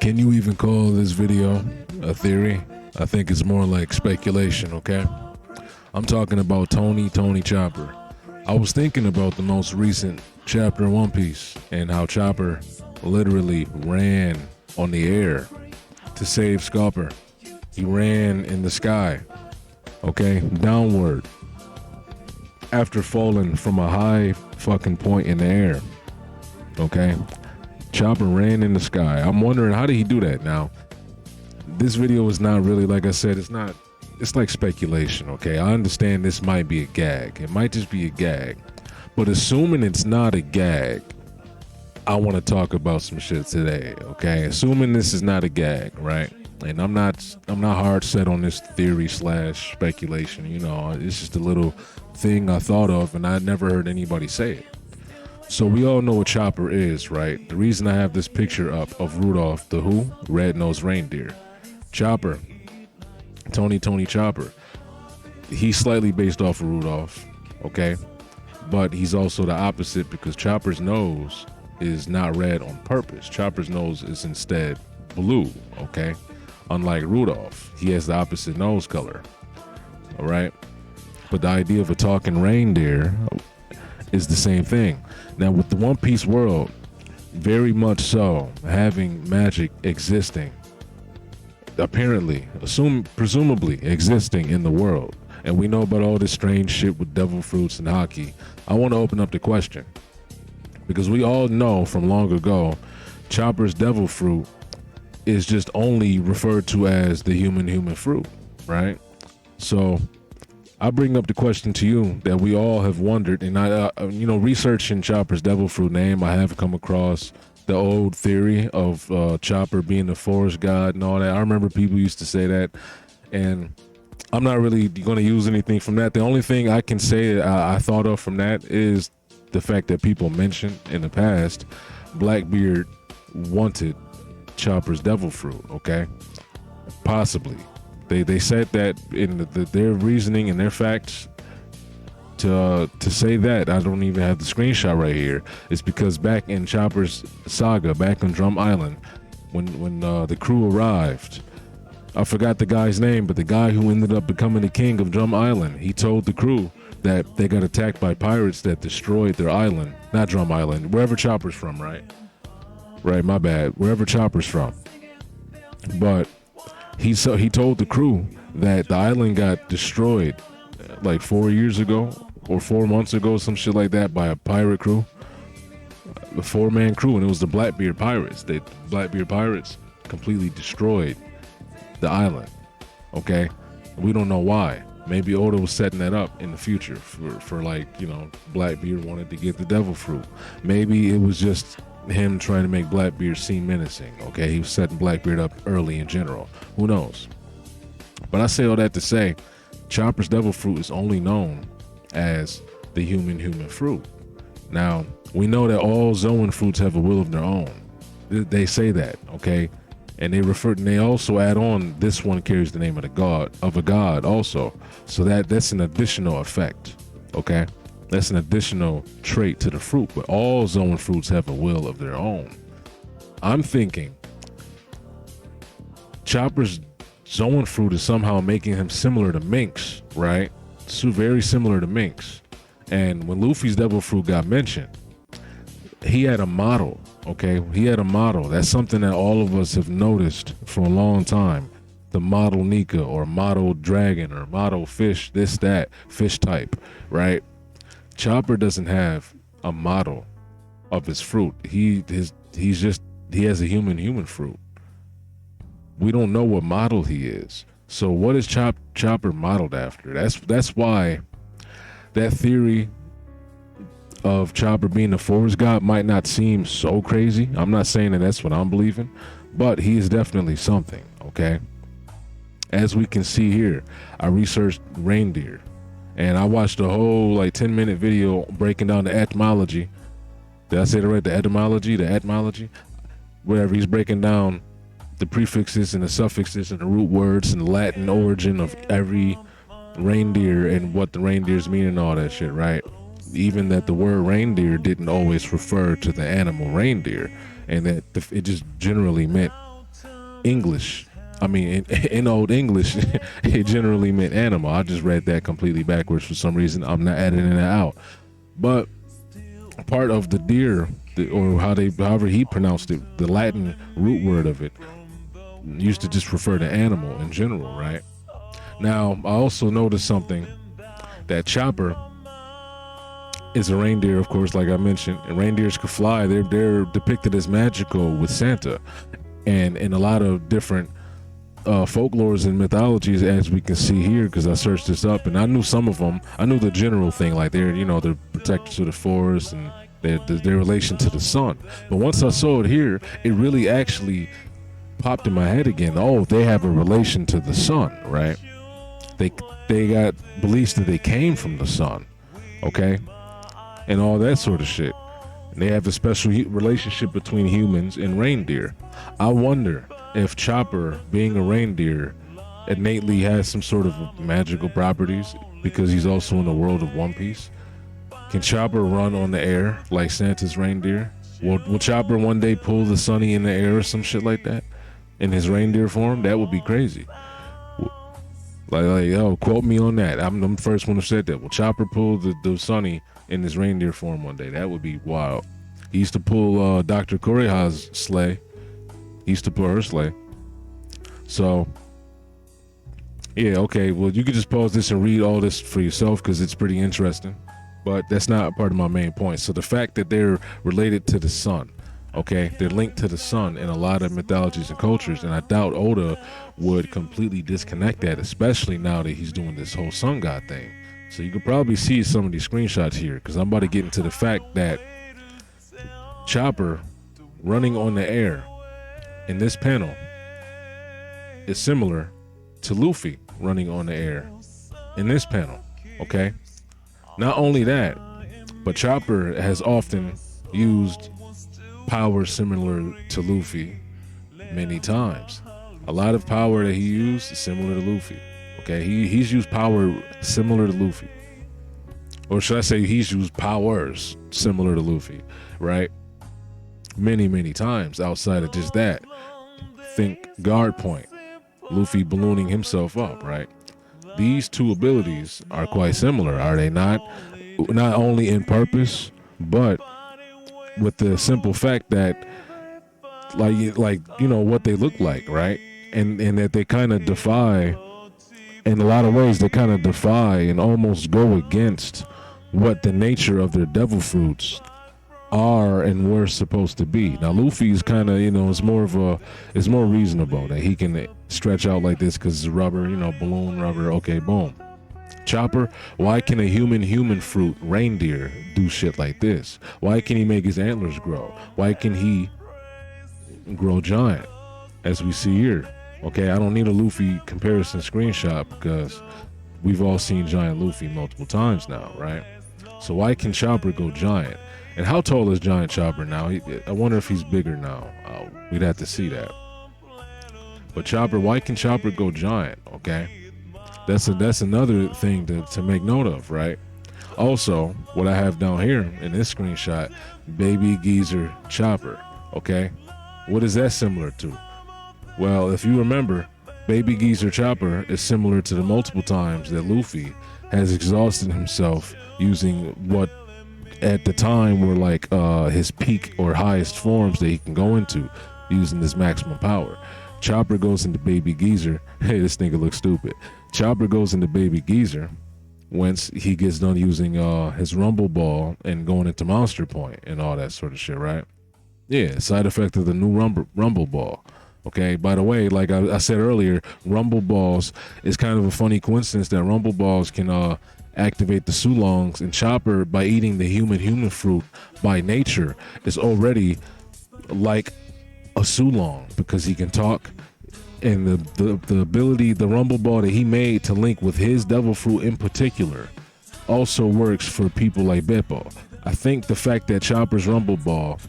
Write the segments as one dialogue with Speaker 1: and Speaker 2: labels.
Speaker 1: Can you even call this video a theory? I think it's more like speculation, okay? I'm talking about Tony Chopper. I was thinking about the most recent chapter in One Piece and how Chopper literally ran on the air to save Scalper. He ran in the sky, okay, downward, after falling from a high fucking point in the air, okay? Chopper ran in the sky. I'm wondering, how did he do that? Now, this video is not really, like I said, it's like speculation, okay? I understand this might be a gag. It might just be a gag. But assuming it's not a gag, I want to talk about some shit today, okay? Assuming this is not a gag, right? And I'm not hard set on this theory / speculation, you know. It's just a little thing I thought of and I never heard anybody say it. So we all know what Chopper is, right? The reason I have this picture up of Rudolph the who? Red-nosed reindeer. Chopper, Tony Chopper. He's slightly based off of Rudolph, okay? But he's also the opposite because Chopper's nose is not red on purpose. Chopper's nose is instead blue, okay? Unlike Rudolph, he has the opposite nose color, all right? But the idea of a talking reindeer is the same thing. Now, with the One Piece world, very much so, having magic existing, apparently, presumably existing in the world, and we know about all this strange shit with devil fruits and hockey, I want to open up the question. Because we all know from long ago, Chopper's devil fruit is just only referred to as the human fruit, right? So I bring up the question to you that we all have wondered, and I, researching Chopper's devil fruit name, I have come across the old theory of Chopper being the forest god and all that. I remember people used to say that, and I'm not really going to use anything from that. The only thing I can say that I thought of from that is the fact that people mentioned in the past Blackbeard wanted Chopper's devil fruit, okay? Possibly. They said that in their reasoning and their facts to say that. I don't even have the screenshot right here. It's because back in Chopper's saga, back on Drum Island, when the crew arrived, I forgot the guy's name, but the guy who ended up becoming the king of Drum Island, he told the crew that they got attacked by pirates that destroyed their island. Not Drum Island, wherever Chopper's from, right? Right, my bad. Wherever Chopper's from. But he told the crew that the island got destroyed like 4 years ago or 4 months ago, some shit like that, by a pirate crew. A 4-man crew, and it was the Blackbeard Pirates. The Blackbeard Pirates completely destroyed the island, okay? We don't know why. Maybe Oda was setting that up in the future for like, Blackbeard wanted to get the devil fruit. Maybe it was just him trying to make Blackbeard seem menacing, okay? He was setting Blackbeard up early in general. Who knows? But I say all that to say, Chopper's devil fruit is only known as the human fruit. Now, we know that all Zoan fruits have a will of their own. They say that, okay? And they also add on, this one carries the name of a god also. So that's an additional effect, okay? That's an additional trait to the fruit, but all Zoan fruits have a will of their own. I'm thinking Chopper's Zoan fruit is somehow making him similar to Minx, right? So very similar to Minx. And when Luffy's devil fruit got mentioned, he had a model, okay? He had a model. That's something that all of us have noticed for a long time. The model Nika or model dragon or model fish, this, that, fish type, right? Chopper doesn't have a model of his fruit. He has a human fruit. We don't know what model he is. So what is Chopper modeled after? That's why that theory of Chopper being the forest god might not seem so crazy. I'm not saying that that's what I'm believing, but he is definitely something, okay? As we can see here, I researched reindeer, and I watched a whole 10-minute video breaking down the etymology. Did I say that right? The etymology? Wherever he's breaking down the prefixes and the suffixes and the root words and the Latin origin of every reindeer and what the reindeers mean and all that shit, right? Even that the word reindeer didn't always refer to the animal reindeer. and that it just generally meant English. I mean, in Old English, it generally meant animal. I just read that completely backwards for some reason. I'm not editing it out. But part of the deer, or however he pronounced it, the Latin root word of it, used to just refer to animal in general, right? Now, I also noticed something, that Chopper is a reindeer, of course, like I mentioned, and reindeers can fly. They're depicted as magical with Santa, and in a lot of different folklores and mythologies, as we can see here, because I searched this up and I knew some of them. I knew the general thing, like they're protectors of the forest and their relation to the sun. But once I saw it here, it really actually popped in my head again. Oh, they have a relation to the sun, right? They got beliefs that they came from the sun, okay, and all that sort of shit. And they have a special relationship between humans and reindeer. I wonder if Chopper, being a reindeer, innately has some sort of magical properties because he's also in the world of One Piece. Can Chopper run on the air like Santa's reindeer? Will Chopper one day pull the Sunny in the air or some shit like that in his reindeer form? That would be crazy. Like, yo, quote me on that. I'm the first one who said that. Will Chopper pull the Sunny in his reindeer form one day? That would be wild. He used to pull Dr. Koreha's sleigh. He used to pull her sleigh. So, yeah, okay. Well, you could just pause this and read all this for yourself because it's pretty interesting. But that's not part of my main point. So the fact that they're related to the sun, okay? They're linked to the sun in a lot of mythologies and cultures, and I doubt Oda would completely disconnect that, especially now that he's doing this whole sun god thing. So you could probably see some of these screenshots here because I'm about to get into the fact that Chopper running on the air in this panel is similar to Luffy running on the air in this panel, okay? Not only that, but Chopper has often used power similar to Luffy many times. A lot of power that he used is similar to Luffy, okay? He's used power similar to Luffy. Or should I say he's used powers similar to Luffy, right? Many, many times outside of just that. Think guard point, Luffy ballooning himself up, right? These two abilities are quite similar, are they not? Not only in purpose, but with the simple fact that, like you know what they look like, right? And that they kind of defy, in a lot of ways, they kind of defy and almost go against what the nature of their devil fruits are and were supposed to be. Now Luffy's kind of, it's more reasonable that he can stretch out like this because it's rubber, balloon rubber, okay, boom. Chopper, why can a human fruit reindeer do shit like this? Why can he make his antlers grow? Why can he grow giant, as we see here? Okay, I don't need a Luffy comparison screenshot because we've all seen giant Luffy multiple times now, right? So why can Chopper go giant? And how tall is Giant Chopper now? I wonder if he's bigger now. We'd have to see that. But Chopper, why can Chopper go giant? Okay, that's another thing to make note of, right? Also, what I have down here in this screenshot, Baby Geezer Chopper. Okay, what is that similar to? Well, if you remember, Baby Geezer Chopper is similar to the multiple times that Luffy has exhausted himself using what at the time were like his peak or highest forms that he can go into using this maximum power. Chopper goes into Baby Geezer. Hey, this nigga looks stupid. Chopper goes into Baby Geezer once he gets done using his Rumble Ball and going into Monster Point and all that sort of shit, right? Yeah, side effect of the new Rumble Ball. Okay, by the way, like I said earlier, Rumble Balls is kind of a funny coincidence that Rumble Balls can activate the Sulongs, and Chopper, by eating the human fruit by nature, is already like a Sulong because he can talk, and the ability, the Rumble Ball that he made to link with his devil fruit in particular also works for people like Beppo. I think the fact that Chopper's Rumble Ball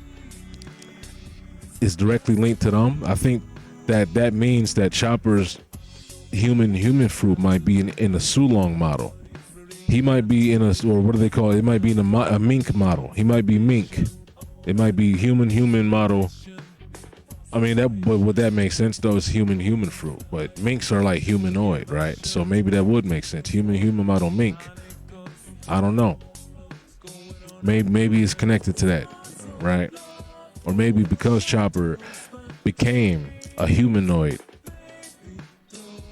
Speaker 1: is directly linked to them, I think that means that Chopper's human fruit might be in a Sulong model. He might be in a, or what do they call it? It might be in a mink model. He might be mink. It might be human model I mean, that would that make sense though? It's human fruit, but minks are like humanoid, right? So maybe that would make sense. Human model mink. I don't know. Maybe it's connected to that, right? Or maybe because Chopper became a humanoid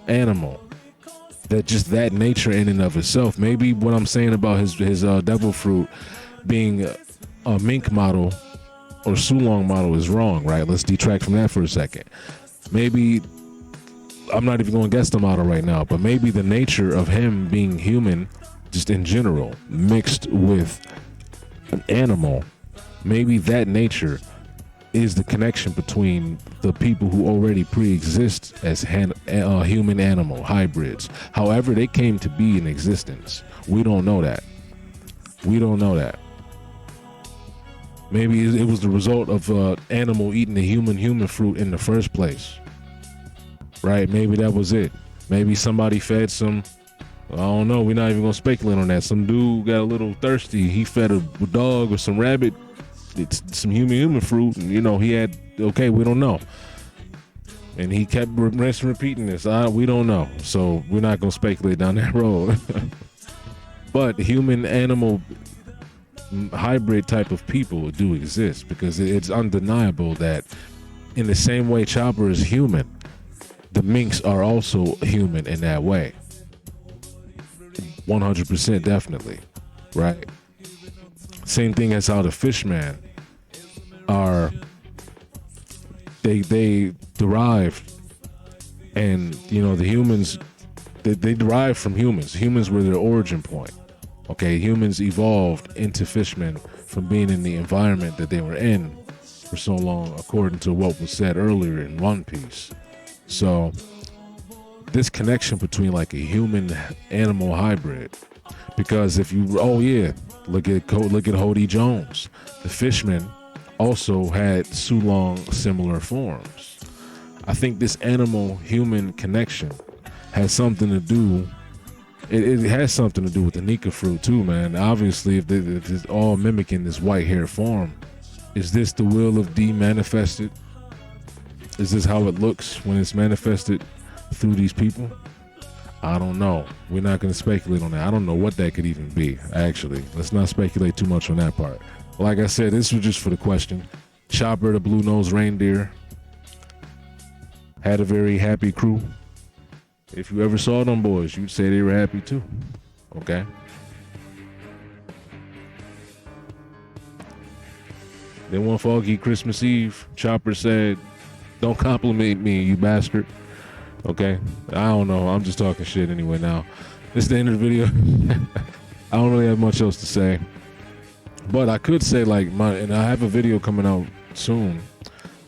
Speaker 1: animal, that just that nature in and of itself. Maybe what I'm saying about his devil fruit being a mink model or Sulong model is wrong, right? Let's detract from that for a second. Maybe, I'm not even going to guess the model right now, but maybe the nature of him being human, just in general, mixed with an animal, maybe that nature is the connection between the people who already pre-exist as human animal hybrids. However they came to be in existence, we don't know that. Maybe it was the result of animal eating the human fruit in the first place, right? Maybe that was it. Maybe somebody fed some, I don't know, we're not even gonna speculate on that. Some dude got a little thirsty, he fed a dog or some rabbit some human fruit, and he had, okay, we don't know, and he kept repeating this. We don't know, so we're not gonna speculate down that road. But human animal hybrid type of people do exist, because it's undeniable that in the same way Chopper is human, the minks are also human in that way. 100% definitely, right? Same thing as how the Fishman are, they derived, and the humans, they derive from humans. Humans were their origin point. Okay, humans evolved into fishmen from being in the environment that they were in for so long, according to what was said earlier in One Piece. So this connection between like a human animal hybrid, because if you look at Hody Jones, the Fishman also had Sulong similar forms. I think this animal human connection has something to do. It has something to do with the Nika fruit too, man. Obviously, if it's all mimicking this white hair form, is this the will of D manifested? Is this how it looks when it's manifested through these people? I don't know. We're not going to speculate on that. I don't know what that could even be, actually. Let's not speculate too much on that part. Like I said, this was just for the question. Chopper, the blue-nosed reindeer, had a very happy crew. If you ever saw them boys, you'd say they were happy too. Okay? Then one foggy Christmas Eve, Chopper said, "Don't compliment me, you bastard." Okay? I don't know. I'm just talking shit anyway now. This is the end of the video. I don't really have much else to say. But I could say and I have a video coming out soon.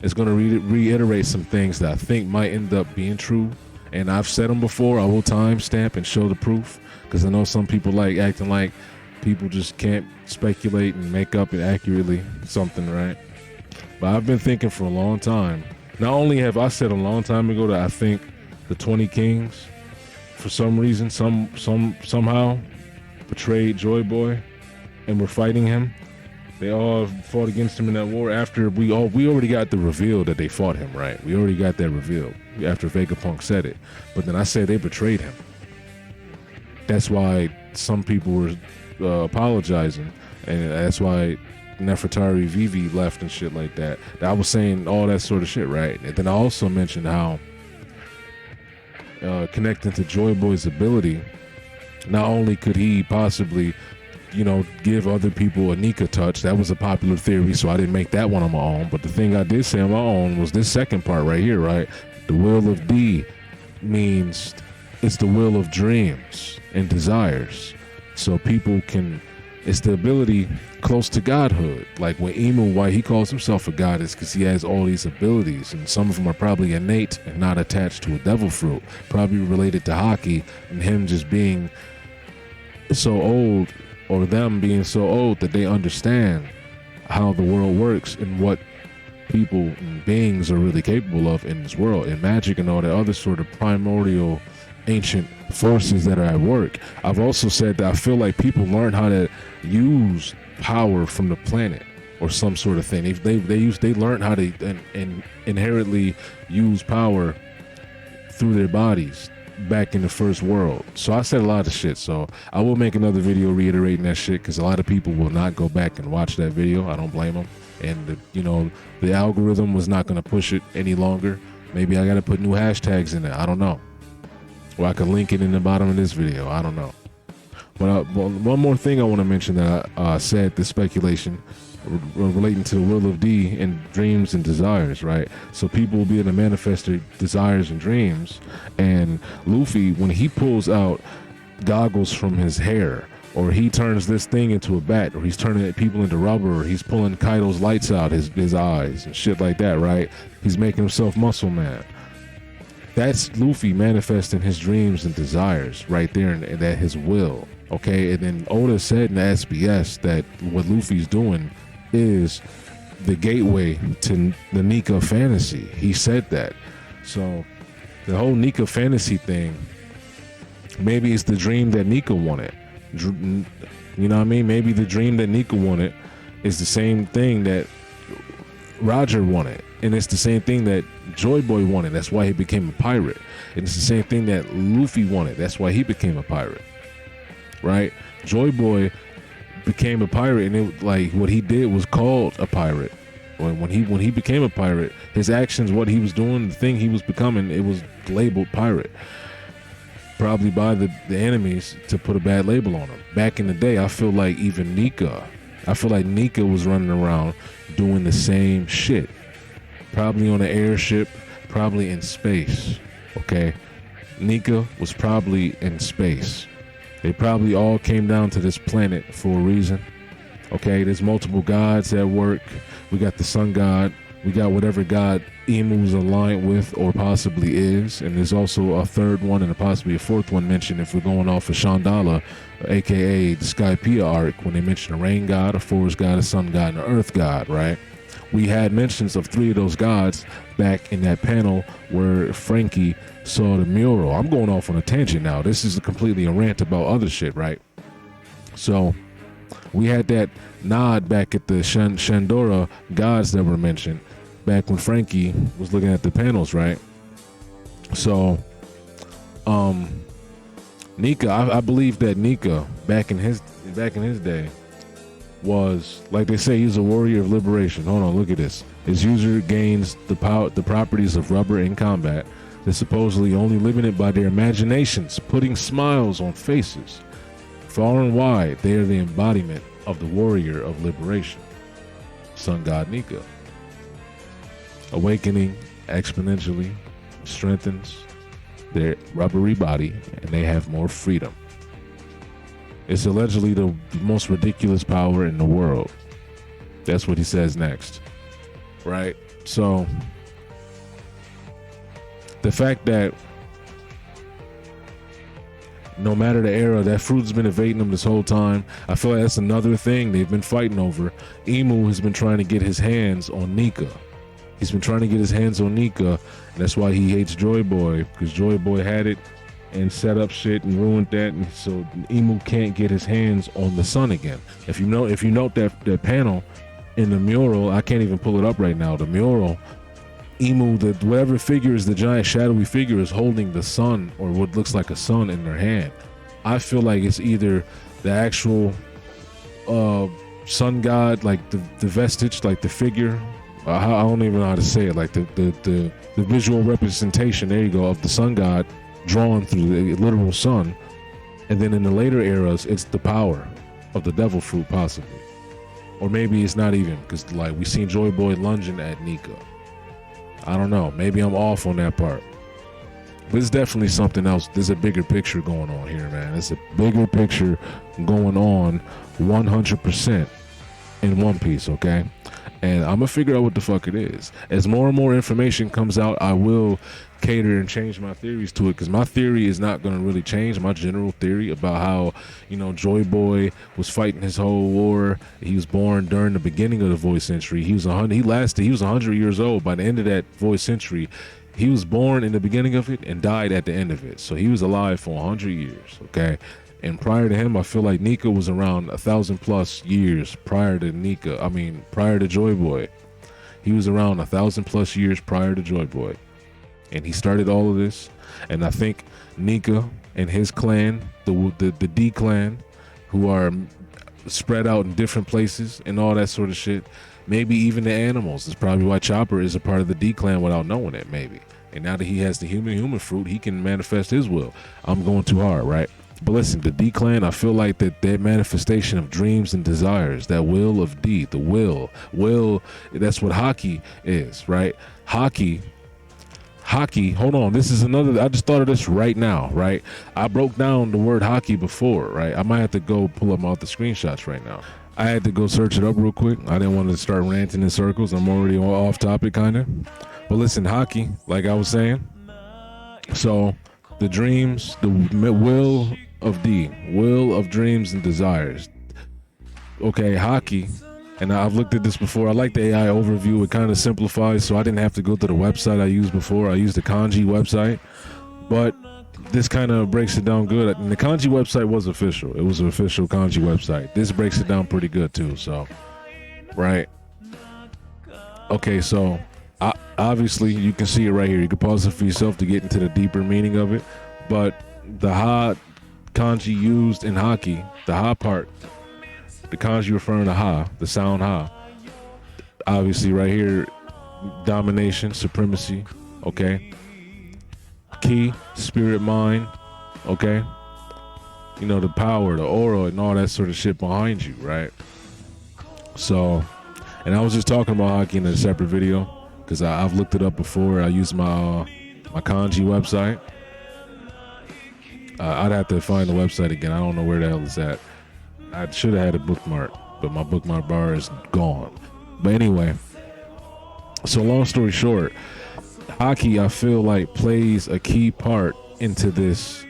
Speaker 1: It's going to reiterate some things that I think might end up being true. And I've said them before. I will timestamp and show the proof, because I know some people like acting like people just can't speculate and make up it accurately something, right? But I've been thinking for a long time. Not only have I said a long time ago that I think the 20 Kings, for some reason, somehow betrayed Joy Boy and were fighting him. They all fought against him in that war after we already got the reveal that they fought him, right? We already got that reveal after Vegapunk said it. But then I said they betrayed him. That's why some people were apologizing, and that's why Nefertari Vivi left and shit like that. I was saying all that sort of shit, right? And then I also mentioned how connecting to Joy Boy's ability, not only could he possibly give other people a Nika touch. That was a popular theory, so I didn't make that one on my own. But the thing I did say on my own was this second part right here, right? The will of D means it's the will of dreams and desires. So people it's the ability close to godhood. Like when Emu, why he calls himself a god is because he has all these abilities, and some of them are probably innate and not attached to a devil fruit, probably related to Haki and him just being so old, or them being so old that they understand how the world works and what people and beings are really capable of in this world, and magic and all that other sort of primordial ancient forces that are at work. I've also said that I feel like people learn how to use power from the planet or some sort of thing. They learned how to inherently use power through their bodies back in the first world. So I said a lot of shit. So I will make another video reiterating that shit, because a lot of people will not go back and watch that video. I don't blame them. And the algorithm was not going to push it any longer. Maybe I got to put new hashtags in it. I don't know. Or I could link it in the bottom of this video. I don't know. But one more thing I want to mention that I said, the speculation relating to the will of D and dreams and desires, right? So people will be able to manifest their desires and dreams. And Luffy, when he pulls out goggles from his hair, or he turns this thing into a bat, or he's turning people into rubber, or he's pulling Kaido's lights out his eyes and shit like that, right? He's making himself Muscle Man. That's Luffy manifesting his dreams and desires right there, and that his will. Okay, and then Oda said in the SBS that what Luffy's doing is the gateway to the Nika fantasy. He said that. So the whole Nika fantasy thing, maybe it's the dream that Nika wanted. You know what I mean? Maybe the dream that Nika wanted is the same thing that Roger wanted. And it's the same thing that Joy Boy wanted. That's why he became a pirate. And it's the same thing that Luffy wanted. That's why he became a pirate. Right? Joy Boy became a pirate, and it, like, what he did was called a pirate. When he became a pirate, his actions, what he was doing, the thing he was becoming, it was labeled pirate. Probably by the enemies to put a bad label on him. Back in the day, I feel like even Nika was running around doing the same shit. Probably on an airship, probably in space. Okay? Nika was probably in space. They probably all came down to this planet for a reason. Okay, there's multiple gods at work. We got the sun god. We got whatever god Imu's aligned with or possibly is. And there's also a third one and possibly a fourth one mentioned if we're going off of Shandala, aka the Skypiea arc, when they mention a rain god, a forest god, a sun god, and an earth god, right? We had mentions of 3 of those gods back in that panel where Frankie saw the mural. I'm going off on a tangent now. This is completely a rant about other shit, right? So we had that nod back at the Shandora gods that were mentioned back when Frankie was looking at the panels, right? So Nika, I believe that Nika back in his day was, like they say, he's a warrior of liberation. Hold on, look at this. His user gains the properties of rubber in combat. They're supposedly only limited by their imaginations, putting smiles on faces. Far and wide, they are the embodiment of the warrior of liberation, sun god Nika. Awakening exponentially strengthens their rubbery body, and they have more freedom. It's allegedly the most ridiculous power in the world. That's what he says next, right? So the fact that no matter the era, that fruit's been evading them this whole time, I feel like that's another thing they've been fighting over. Imu has been trying to get his hands on Nika. He's been trying to get his hands on Nika, and that's why he hates Joy Boy, because Joy Boy had it and set up shit and ruined that, and so Imu can't get his hands on the sun again. If you note that panel in the mural, I can't even pull it up right now. The mural, Imu, whatever figure is the giant shadowy figure, is holding the sun, or what looks like a sun, in their hand. I feel like it's either the actual sun god, like the vestige, like the figure. I don't even know how to say it. Like the visual representation. There you go, of the sun god drawn through the literal sun. And then in the later eras, it's the power of the devil fruit, possibly. Or maybe it's not even, because like we seen Joy Boy lunging at Nika. I don't know. Maybe I'm off on that part. But it's definitely something else. There's a bigger picture going on here, man. There's a bigger picture going on 100% in One Piece, okay? And I'm going to figure out what the fuck it is. As more and more information comes out, I will cater and change my theories to it, because my theory is not going to really change. My general theory about how, Joy Boy was fighting his whole war. He was born during the beginning of the void century. He was 100 years old by the end of that void century. He was born in the beginning of it and died at the end of it. So he was alive for 100 years, okay? And prior to him, I feel like Nika was around 1,000+ years prior to prior to Joy Boy. He was around 1,000+ years prior to Joy Boy, and he started all of this. And I think Nika and his clan, the D clan, who are spread out in different places and all that sort of shit. Maybe even the animals. That's probably why Chopper is a part of the D clan without knowing it. Maybe. And now that he has the human fruit, he can manifest his will. I'm going too hard, right? But listen, the D clan, I feel like that manifestation of dreams and desires, that will of D, the will, that's what hockey is, right? Hockey, hold on, this is another, I just thought of this right now, right? I broke down the word hockey before, right? I might have to go pull up all the screenshots right now. I had to go search it up real quick. I didn't want to start ranting in circles. I'm already off topic, kind of. But listen, hockey, like I was saying, so the dreams, the will of D, will of dreams and desires. Okay, hockey, and I've looked at this before. I like the AI overview. It kind of simplifies, so I didn't have to go to the website I used before. I used the kanji website, but this kind of breaks it down good. And the kanji website was official. It was an official kanji website. This breaks it down pretty good too, so, right? Okay, so obviously you can see it right here. You can pause it for yourself to get into the deeper meaning of it, but the ha kanji used in hockey, the ha part, the kanji referring to ha, the sound ha, obviously right here, domination, supremacy, okay? Ki, spirit, mind, okay? You know, the power, the aura, and all that sort of shit behind you, right? So, and I was just talking about hockey in a separate video, because I've looked it up before. I used my kanji website. I'd have to find the website again. I don't know where the hell it's at. I should have had a bookmark, but my bookmark bar is gone. But anyway, so long story short, hockey, I feel like, plays a key part into this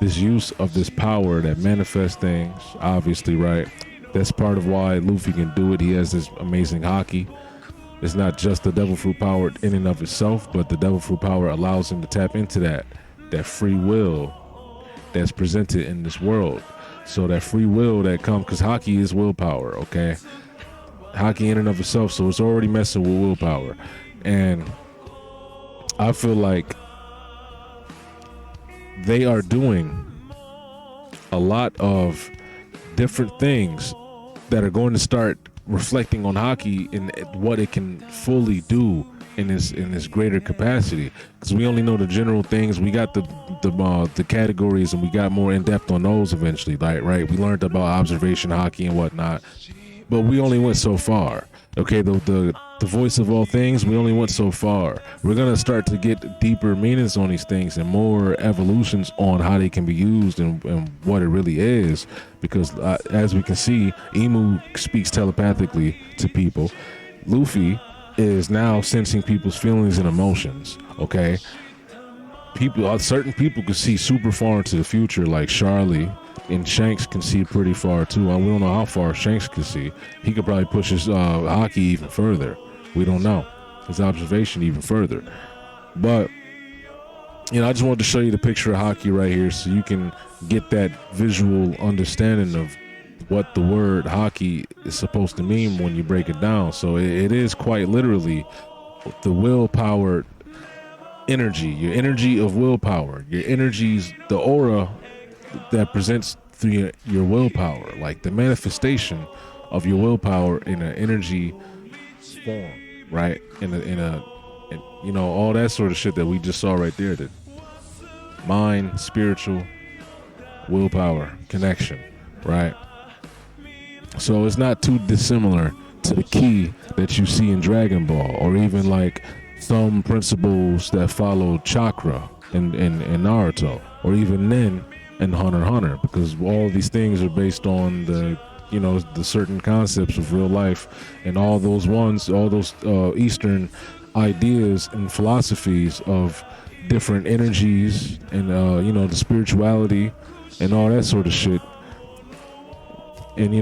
Speaker 1: use of this power that manifests things, obviously, right? That's part of why Luffy can do it. He has this amazing hockey. It's not just the devil fruit power in and of itself, but the devil fruit power allows him to tap into that free will that's presented in this world. So that free will that comes, because hockey is willpower, okay? Hockey in and of itself, so it's already messing with willpower. And I feel like they are doing a lot of different things that are going to start reflecting on hockey and what it can fully do in this greater capacity, because we only know the general things. We got the categories, and we got more in depth on those eventually, like, right? We learned about observation hockey and whatnot, but we only went so far. Okay, the voice of all things, we only went so far. We're gonna start to get deeper meanings on these things and more evolutions on how they can be used and what it really is, because as we can see, Emu speaks telepathically to people. Luffy is now sensing people's feelings and emotions, okay? Certain people can see super far into the future, like Charlie, and Shanks can see pretty far too. We don't know how far Shanks can see. He could probably push his hockey even further. We don't know. His observation even further. But, you know, I just wanted to show you the picture of hockey right here so you can get that visual understanding of what the word hockey is supposed to mean when you break it down. So it is quite literally the willpower energy, your energy of willpower, your energies, the aura that presents through your willpower, like the manifestation of your willpower in an energy form, right? In you know, all that sort of shit that we just saw right there, the mind, spiritual, willpower, connection, right? So it's not too dissimilar to the key that you see in Dragon Ball, or even like some principles that follow chakra in Naruto, or even Nen and Hunter x Hunter, because all these things are based on the certain concepts of real life, and all those Eastern ideas and philosophies of different energies and the spirituality and all that sort of shit. And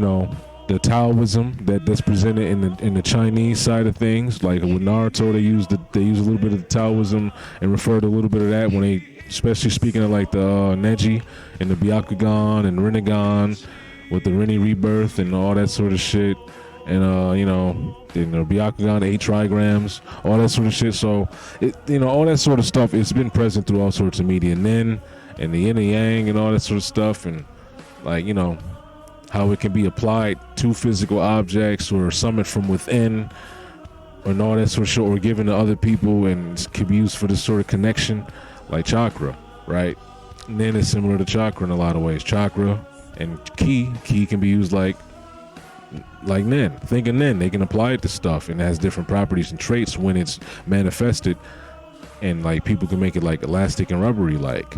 Speaker 1: the Taoism that's presented in the Chinese side of things, like with Naruto, they use a little bit of the Taoism and refer to a little bit of that when they especially speaking of like the Neji and the Byakugan and Rinnegan with the Rinne Rebirth and all that sort of shit. And Byakugan, 8 trigrams, all that sort of shit. So all that sort of stuff, it's been present through all sorts of media. Nin and the yin and yang and all that sort of stuff, and like how it can be applied to physical objects or summoned from within, and all that sort of shit, or given to other people, and can be used for this sort of connection, like chakra, right? Nin is similar to chakra in a lot of ways. Chakra and ki can be used like Nin. Think of Nin, they can apply it to stuff, and it has different properties and traits when it's manifested, and like people can make it like elastic and rubbery. Like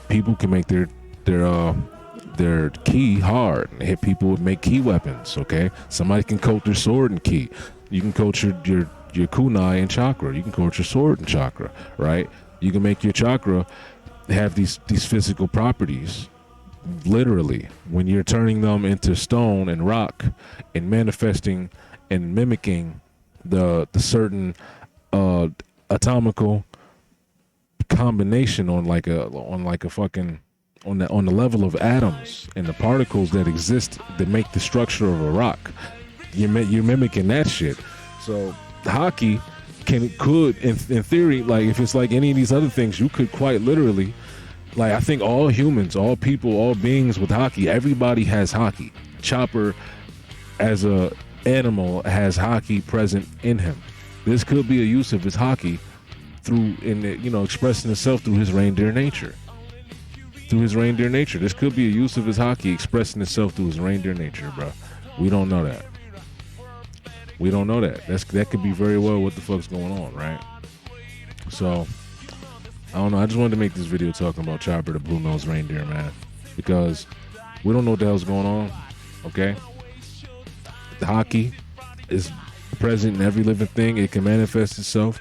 Speaker 1: people can make their ki hard and hit people with make ki weapons. Okay, somebody can coat their sword in ki. You can coat your kunai in chakra. You can coat your sword in chakra, right? You can make your chakra have these physical properties. Literally, when you're turning them into stone and rock and manifesting and mimicking the certain atomical combination on the level of atoms and the particles that exist that make the structure of a rock, you're mimicking that shit. So hockey could in theory, like if it's like any of these other things, you could quite literally. Like, I think all humans, all people, all beings with hockey, everybody has hockey. Chopper, as a animal, has hockey present in him. This could be a use of his hockey expressing itself through his reindeer nature. This could be a use of his hockey expressing itself through his reindeer nature, bro. We don't know that. That could be very well what the fuck's going on, right? So I don't know. I just wanted to make this video talking about Chopper, the blue-nosed reindeer, man, because we don't know what the hell's going on, okay? The hockey is present in every living thing. It can manifest itself.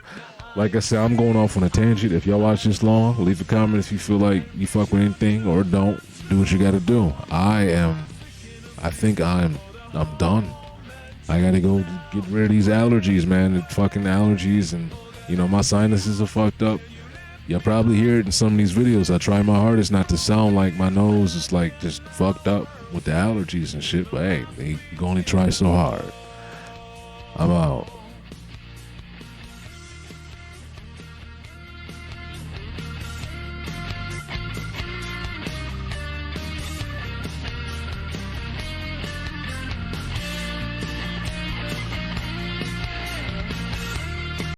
Speaker 1: Like I said, I'm going off on a tangent. If y'all watch this long, leave a comment if you feel like you fuck with anything, or don't. Do what you gotta do. I'm done. I gotta go get rid of these allergies, man. The fucking allergies, and my sinuses are fucked up. You'll probably hear it in some of these videos. I try my hardest not to sound like my nose is like just fucked up with the allergies and shit, but hey, you can only try so hard. I'm out.